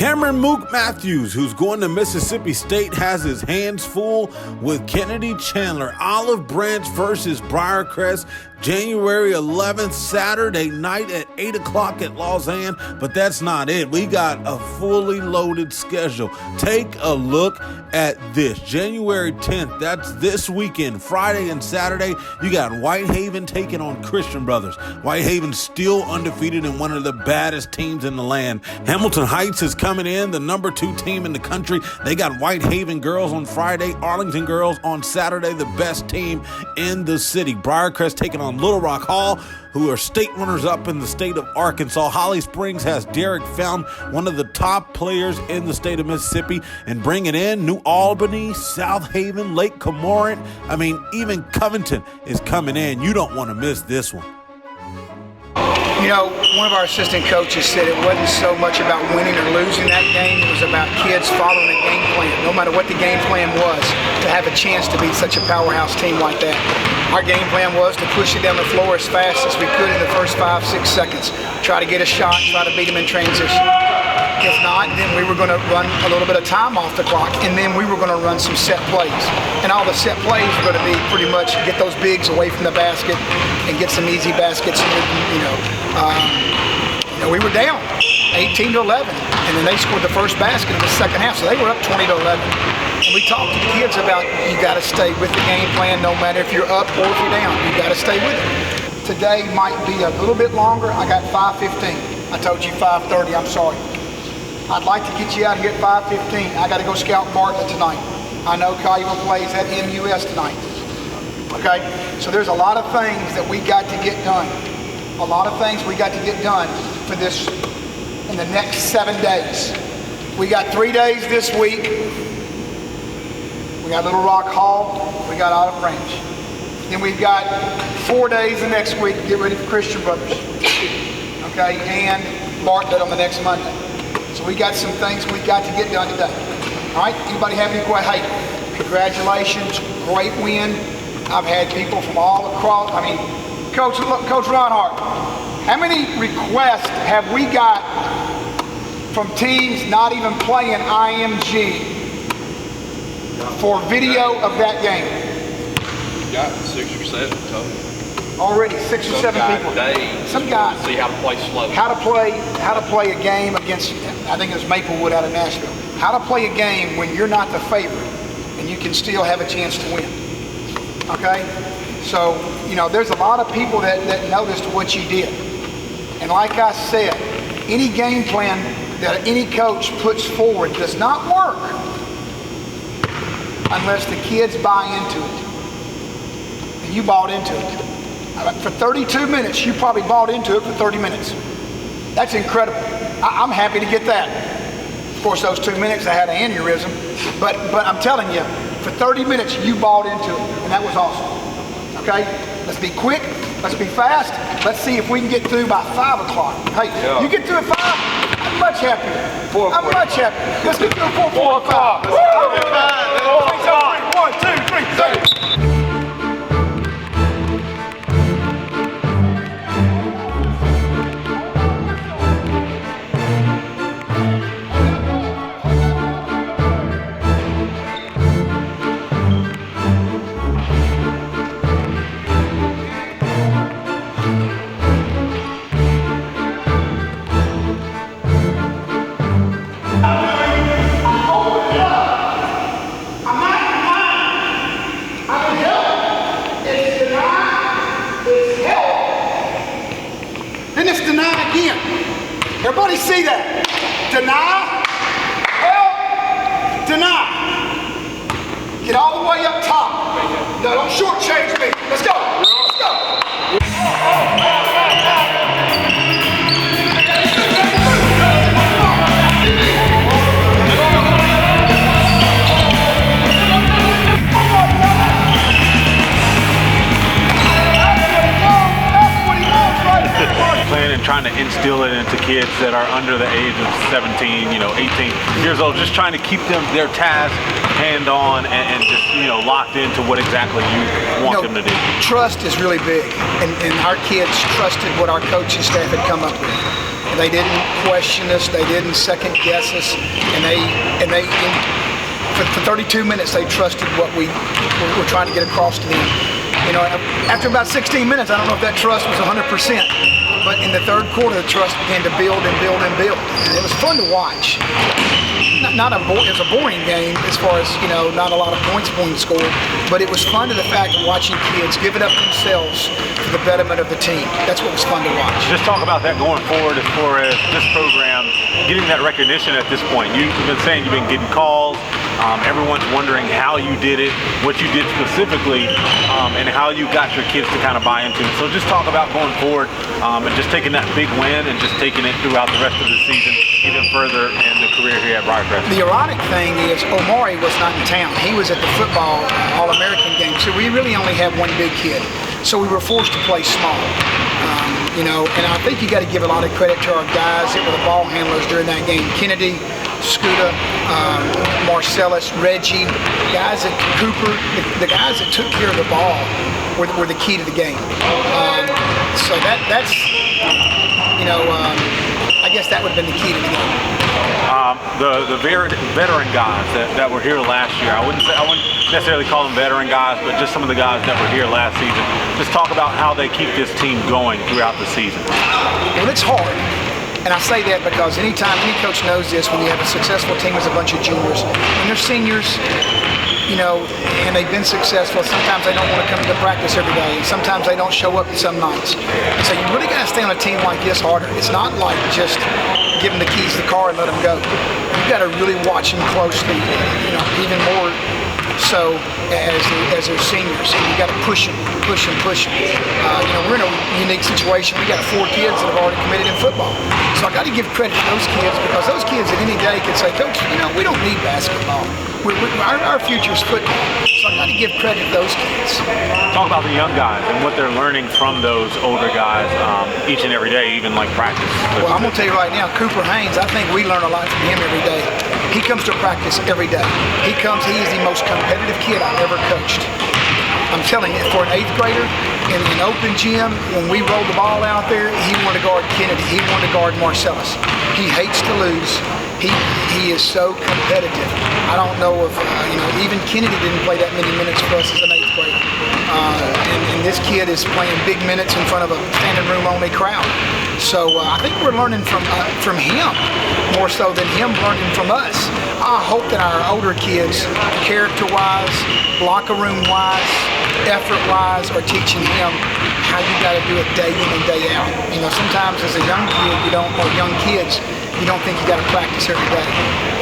Cameron Mook Matthews, who's going to Mississippi State, has his hands full with Kennedy Chandler. Olive Branch versus Briarcrest, January 11th, Saturday night at 8 o'clock at Lausanne. But that's not it. We got a fully loaded schedule. Take a look at this. January 10th, that's this weekend, Friday and Saturday. You got Whitehaven taking on Christian Brothers. Whitehaven still undefeated and one of the baddest teams in the land. Hamilton Heights is coming in, the number 2 team in the country. They got Whitehaven girls on Friday, Arlington girls on Saturday, the best team in the city. Briarcrest taking on Little Rock Hall, who are state runners-up in the state of Arkansas. Holly Springs has Derek Found, one of the top players in the state of Mississippi, and bringing in New Albany, South Haven, Lake Comorin. I mean, even Covington is coming in. You don't want to miss this one. You know, one of our assistant coaches said it wasn't so much about winning or losing that game. It was about kids following a game plan, no matter what the game plan was, to have a chance to beat such a powerhouse team like that. Our game plan was to push it down the floor as fast as we could in the first 5-6 seconds. Try to get a shot, try to beat them in transition. If not, then we were going to run a little bit of time off the clock, and then we were going to run some set plays. And all the set plays were going to be pretty much get those bigs away from the basket and get some easy baskets. We were down 18-11, and then they scored the first basket in the second half, so they were up 20-11. And we talked to the kids about you got to stay with the game plan, no matter if you're up or if you're down. You got to stay with it. Today might be a little bit longer. I got 5:15. I told you 5:30. I'm sorry. I'd like to get you out here at 5:15. I got to go scout Bartlett tonight. I know Collierville plays at MUS tonight. Okay? So there's a lot of things that we got to get done. A lot of things we got to get done for this in the next 7 days. We got 3 days this week. We got Little Rock Hall. We got Olive Branch. Then we've got 4 days the next week to get ready for Christian Brothers. Okay? And Bartlett on the next Monday. So we got some things we got to get done today. All right? Anybody have any questions? Hey, congratulations. Great win. I've had people from all across. I mean, Coach Ronhart, how many requests have we got from teams not even playing IMG for video of that game? You got 6 or 7 total. Already 6 or 7 people. Some guys see how to play slow. How to play a game against, I think it was Maplewood out of Nashville. How to play a game when you're not the favorite and you can still have a chance to win. Okay? So, there's a lot of people that noticed what you did. And like I said, any game plan that any coach puts forward does not work unless the kids buy into it. And you bought into it. For 32 minutes, you probably bought into it for 30 minutes. That's incredible. I'm happy to get that. Of course, those 2 minutes I had an aneurysm. But I'm telling you, for 30 minutes, you bought into it. And that was awesome. Okay? Let's be quick. Let's be fast. Let's see if we can get through by 5 o'clock. Hey, yeah. You get through at 5? I'm much happier. I'm much happier. Let's get through at 4 o'clock. 1, 2, 3, 4. Everybody see that? Deny, help, deny. Get all the way up top. No, don't shortchange me. Let's go. Let's go. Planning and trying to instill it into kids that are under the age of 17, 18 years old, just trying to keep their task hand on and just, locked into what exactly you want them to do. Trust is really big, and our kids trusted what our coaching staff had come up with. They didn't question us. They didn't second guess us. And for 32 minutes, they trusted what we were trying to get across to them. You know, after about 16 minutes, I don't know if that trust was 100%, but in the third quarter, the trust began to build and build and build. And it was fun to watch. It was a boring game as far as, you know, not a lot of points being scored, but it was fun to the fact of watching kids give it up themselves for the betterment of the team. That's what was fun to watch. Just talk about that going forward as far as this program getting that recognition at this point. You've been saying you've been getting calls. Everyone's wondering how you did it, what you did specifically, and how you got your kids to kind of buy into it. So just talk about going forward and just taking that big win and just taking it throughout the rest of the season, even further in the career here at Briarcrest. The ironic thing is Omari was not in town. He was at the football All-American game, so we really only had one big kid. So we were forced to play small. You know, and I think you got to give a lot of credit to our guys that were the ball handlers during that game. Kennedy, Scooter, Marcellus, Reggie, guys at Cooper, the guys that took care of the ball were the key to the game. So that's, you know, I guess that would have been the key to the game. The veteran guys that were here last year, I wouldn't necessarily call them veteran guys, but just some of the guys that were here last season. Just talk about how they keep this team going throughout the season. Well, it's hard. And I say that because anytime, any coach knows this, when you have a successful team as a bunch of juniors, when they're seniors, you know, and they've been successful, sometimes they don't want to come to practice every day. Sometimes they don't show up some nights. So you really got to stay on a team like this harder. It's not like just give them the keys to the car and let them go. You've got to really watch them closely, you know, even more so as they're seniors. And you got to push them. You know, we're in a unique situation. We got 4 kids that have already committed in football. So I got to give credit to those kids, because those kids at any day could say, Coach, you know, we don't need basketball. Our future is football. So I got to give credit to those kids. Talk about the young guys and what they're learning from those older guys each and every day, even like practice. Well, I'm going to tell you right now, Cooper Haynes, I think we learn a lot from him every day. He comes to practice every day. He is the most competitive kid I've ever coached. I'm telling you, for an 8th grader in an open gym, when we rolled the ball out there, he wanted to guard Kennedy. He wanted to guard Marcellus. He hates to lose. He is so competitive. I don't know if, you know, even Kennedy didn't play that many minutes for us as an 8th grader. And this kid is playing big minutes in front of a standing room only crowd. So I think we're learning from him more so than him learning from us. I hope that our older kids, character-wise, locker room-wise, effort-wise, are teaching him how you got to do it day in and day out. You know, sometimes as a young kid, or young kids, you don't think you got to practice every day.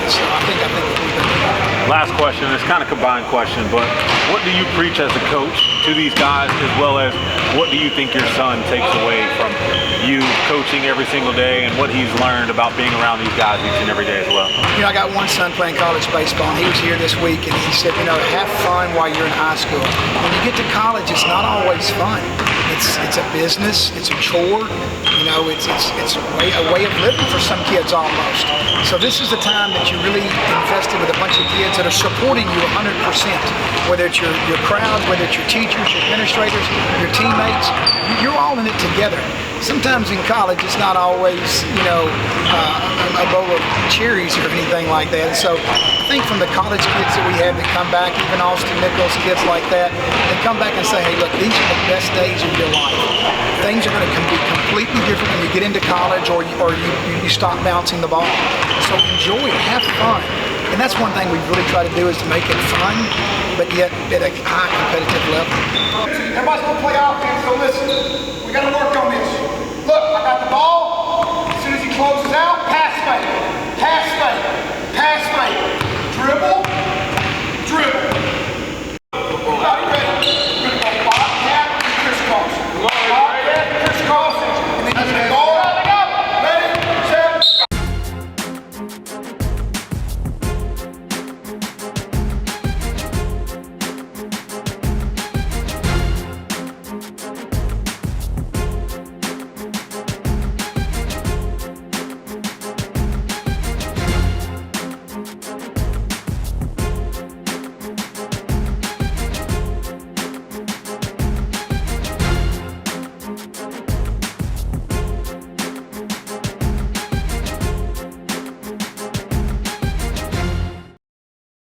So I think we've been doing. Last question, it's kind of a combined question, but what do you preach as a coach to these guys, as well as what do you think your son takes away from you coaching every single day, and what he's learned about being around these guys each and every day as well? You know, I got one son playing college baseball, and he was here this week, and he said, you know, have fun while you're in high school. When you get to college, it's not always fun. It's a business, it's a chore, you know, it's a way of living for some kids almost. So this is the time that you really invested with a bunch of kids that are supporting you 100%, whether it's your crowd, whether it's your teachers, your administrators, your teammates, you're all in it together. Sometimes in college, it's not always, you know, a bowl of cherries or anything like that. So I think from the college kids that we have that come back, even Austin Nichols, kids like that, they come back and say, hey, look, these are the best days of your life. Things are going to be completely different when you get into college or you stop bouncing the ball. So enjoy it, have fun. And that's one thing we really try to do, is to make it fun, but yet at a high competitive level. Everybody's going to play offense, so listen, we got to work on this. Look, I got the ball. As soon as he closes out, pass fake.